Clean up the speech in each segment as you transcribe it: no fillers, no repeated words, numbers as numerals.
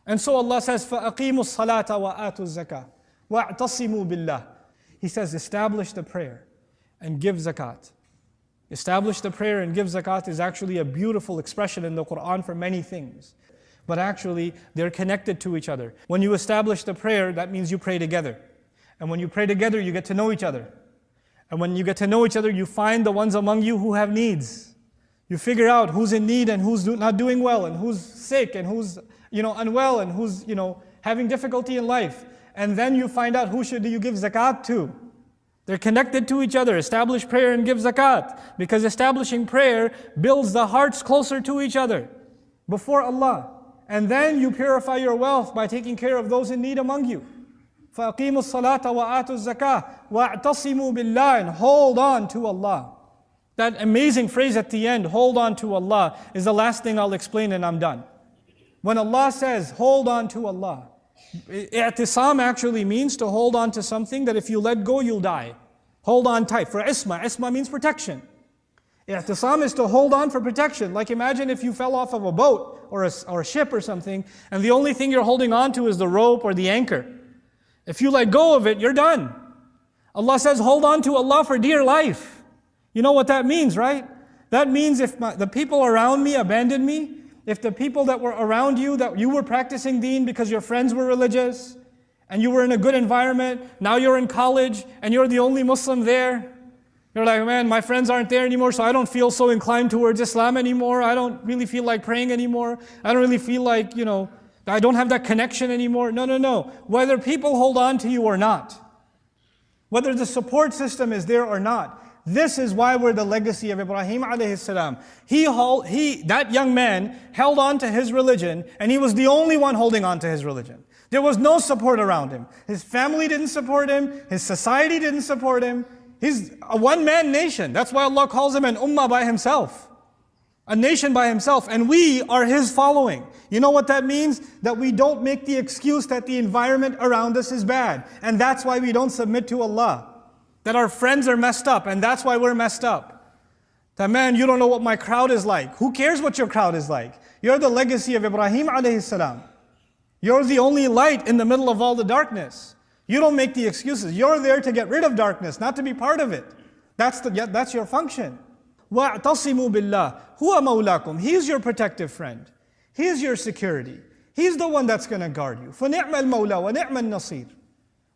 And so Allah says, فَأَقِيمُوا الصَّلَاةَ وَآتُوا الزَّكَاةَ وَاعْتَصِمُوا بِاللَّهِ. He says, establish the prayer and give zakat. Establish the prayer and give zakat is actually a beautiful expression in the Quran for many things. But actually, they're connected to each other. When you establish the prayer, that means you pray together. And when you pray together, you get to know each other. And when you get to know each other, you find the ones among you who have needs. You figure out who's in need and who's not doing well, and who's sick and who's unwell, and who's having difficulty in life. And then you find out who should you give zakat to. They're connected to each other. Establish prayer and give zakat. Because establishing prayer builds the hearts closer to each other before Allah. And then you purify your wealth by taking care of those in need among you. فَأَقِيمُوا الصَّلَاةَ وَآتُوا الزَّكَاةَ وَاعْتَصِمُوا بِاللَّهِ. And hold on to Allah. That amazing phrase at the end, hold on to Allah, is the last thing I'll explain and I'm done. When Allah says, hold on to Allah, i'tisam actually means to hold on to something that if you let go, you'll die. Hold on tight. For isma means protection. I'tisam is to hold on for protection. Like imagine if you fell off of a boat or a ship or something, and the only thing you're holding on to is the rope or the anchor. If you let go of it, you're done. Allah says, hold on to Allah for dear life. You know what that means, right? That means if the people around me abandon me, if the people that were around you, that you were practicing deen because your friends were religious, and you were in a good environment, now you're in college, and you're the only Muslim there, you're like, man, my friends aren't there anymore, so I don't feel so inclined towards Islam anymore, I don't really feel like praying anymore, I don't really feel like, I don't have that connection anymore. No. Whether people hold on to you or not, whether the support system is there or not, this is why we're the legacy of Ibrahim alayhi salam. That young man held on to his religion, and he was the only one holding on to his religion. There was no support around him. His family didn't support him. His society didn't support him. He's a one-man nation. That's why Allah calls him an ummah by himself. A nation by himself. And we are his following. You know what that means? That we don't make the excuse that the environment around us is bad. And that's why we don't submit to Allah. That our friends are messed up, and that's why we're messed up. That man, you don't know what my crowd is like. Who cares what your crowd is like? You're the legacy of Ibrahim alayhi salam. You're the only light in the middle of all the darkness. You don't make the excuses. You're there to get rid of darkness, not to be part of it. That's your function. وَاعْتَصِمُوا بِاللَّهِ هُوَ مَوْلَاكُمْ. He's your protective friend. He's your security. He's the one that's going to guard you. فَنِعْمَ الْمَوْلَى وَنِعْمَ النَّصِيرُ.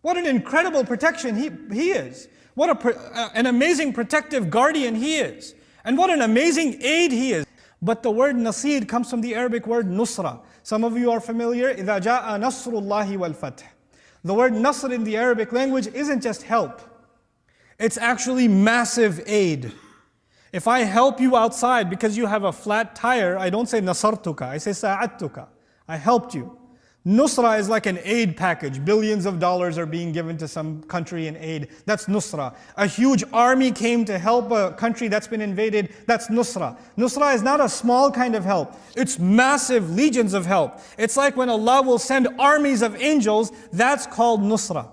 What an incredible protection he is. What an amazing protective guardian he is. And what an amazing aid he is. But the word nasir comes from the Arabic word nusra. Some of you are familiar. إِذَا جَاءَ نَصْرُ اللَّهِ وَالْفَتْحِ. The word nasr in the Arabic language isn't just help. It's actually massive aid. If I help you outside because you have a flat tire, I don't say nasartuka, I say sa'adtuka. I helped you. Nusra is like an aid package. Billions of dollars are being given to some country in aid. That's nusra. A huge army came to help a country that's been invaded. That's nusra. Nusra is not a small kind of help. It's massive legions of help. It's like when Allah will send armies of angels, that's called nusra.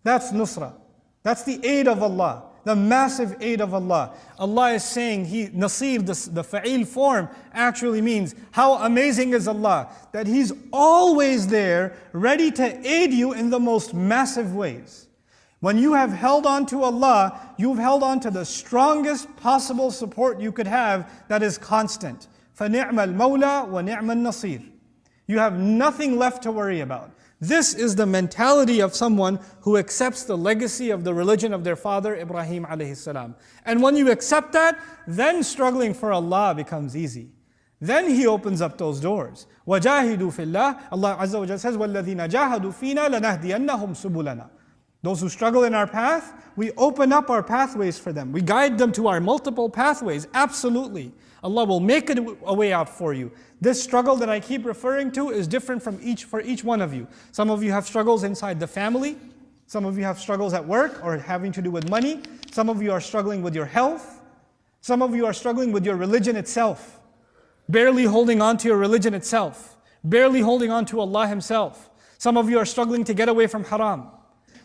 That's nusra. That's the aid of Allah. The massive aid of Allah. Allah is saying, Nasir, the fa'il form actually means, how amazing is Allah, that He's always there, ready to aid you in the most massive ways. When you have held on to Allah, you've held on to the strongest possible support you could have that is constant. فَنِعْمَ الْمَوْلَى وَنِعْمَ النَّصِيرُ. You have nothing left to worry about. This is the mentality of someone who accepts the legacy of the religion of their father, Ibrahim alayhi salam. And when you accept that, then struggling for Allah becomes easy. Then He opens up those doors. وَجَاهِدُوا فِي اللَّهِ. Allah Azza wa Jalla says, وَالَّذِينَ جَاهَدُوا فِينَا لَنَهْدِيَنَّهُمْ سُبُلَنَا. Those who struggle in our path, we open up our pathways for them. We guide them to our multiple pathways. Absolutely. Allah will make a way out for you. This struggle that I keep referring to is different for each one of you. Some of you have struggles inside the family. Some of you have struggles at work or having to do with money. Some of you are struggling with your health. Some of you are struggling with your religion itself. Barely holding on to your religion itself. Barely holding on to Allah Himself. Some of you are struggling to get away from haram.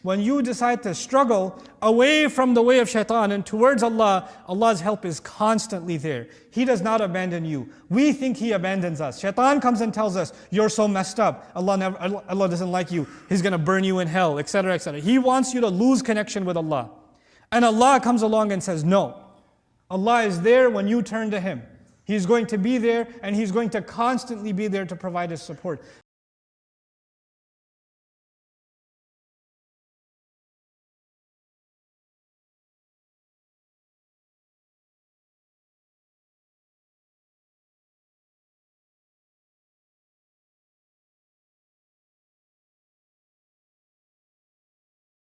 when you decide to struggle away from the way of shaitan and towards Allah, Allah's help is constantly there. He does not abandon you. We think He abandons us. Shaitan comes and tells us, you're so messed up. Allah doesn't like you. He's going to burn you in hell, etc., etc. He wants you to lose connection with Allah. And Allah comes along and says, no. Allah is there when you turn to Him. He's going to be there and He's going to constantly be there to provide His support.